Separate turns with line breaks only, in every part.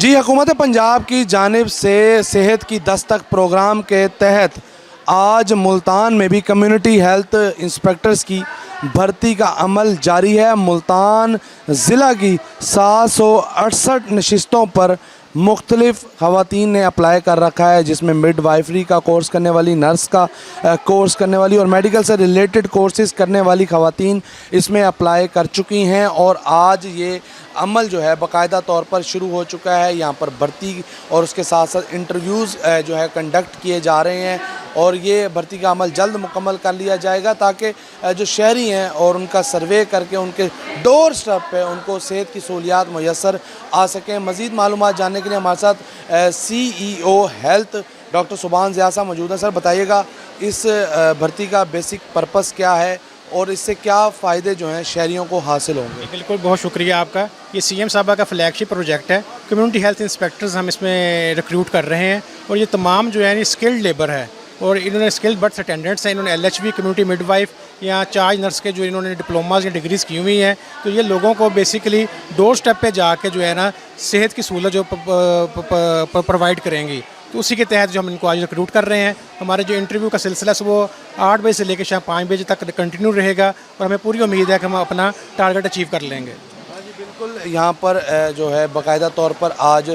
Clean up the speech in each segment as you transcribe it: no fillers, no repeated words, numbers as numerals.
जी, हुकूमत पंजाब की जानिब से सेहत की दस्तक प्रोग्राम के तहत आज मुल्तान में भी कम्युनिटी हेल्थ इंस्पेक्टर्स की भर्ती का अमल जारी है। मुल्तान ज़िला की 768 नशिस्तों पर मुख्तलिफ़ ख़वातीन ने अप्लाई कर रखा है, जिसमें मिडवाइफरी का कोर्स करने वाली, नर्स का कोर्स करने वाली और मेडिकल से रिलेटेड कोर्सेज करने वाली ख़वातीन इसमें अप्लाई कर चुकी हैं। और आज ये अमल जो है बाकायदा तौर पर शुरू हो चुका है। यहाँ पर भर्ती और उसके साथ साथ इंटरव्यूज़ जो है कंडक्ट किए जा रहे हैं और ये भर्ती का अमल जल्द मुकम्मल कर लिया जाएगा ताकि जो शहरी हैं और उनका सर्वे करके उनके डोर स्टेप पे उनको सेहत की सहूलियात मुयस्सर आ सकें। मज़ीद मालूमात जानने के लिए हमारे साथ CEO हेल्थ डॉक्टर सुभान ज़िया साहब मौजूद हैं। सर, बताइएगा इस भर्ती का बेसिक पर्पस क्या है और इससे क्या फ़ायदे जो हैं शहरियों को हासिल होंगे?
बिल्कुल, बहुत शुक्रिया आपका। ये CM साहबा का फ्लैगशिप प्रोजेक्ट है। कम्युनिटी हेल्थ इंस्पेक्टर्स हम इसमें रिक्रूट कर रहे हैं और ये तमाम जो है स्किल्ड लेबर है और इन्होंने स्किल्ड बर्थ अटेंडेंट्स हैं, इन्होंने LHV कम्युनिटी मिडवाइफ या चार्ज नर्स के जो इन्होंने डिप्लोमाज या डिग्रीज़ की हुई हैं। तो ये लोगों को बेसिकली डोर स्टेप पे जाके जो है ना सेहत की सहूलत जो प्रोवाइड करेंगी, तो उसी के तहत जो हम इनको आज रिक्रूट कर रहे हैं। हमारे जो इंटरव्यू का सिलसिला है वो 8 बजे से लेकर शाम 5 बजे तक कंटिन्यू रहेगा और हमें पूरी उम्मीद है कि हम अपना टारगेट अचीव कर लेंगे।
बिल्कुल, यहाँ पर जो है बाकायदा तौर पर आज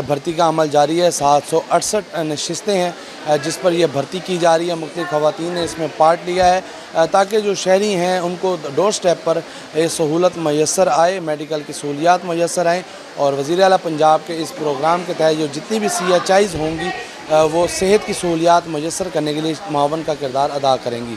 भर्ती का अमल जारी है। 768 नशिस्तें हैं जिस पर यह भर्ती की जा रही है। मुख्तलिफ़ ख़वातीन ने इसमें पार्ट लिया है ताकि जो शहरी हैं उनको डोर स्टेप पर सहूलत मैसर आए, मेडिकल की सहूलियात मैसर आएँ। और वज़ीर आला पंजाब के इस प्रोग्राम के तहत जो जितनी भी CHIs होंगी वो सेहत की सहूलियात मैसर करने के लिए मावन का किरदार अदा करेंगी।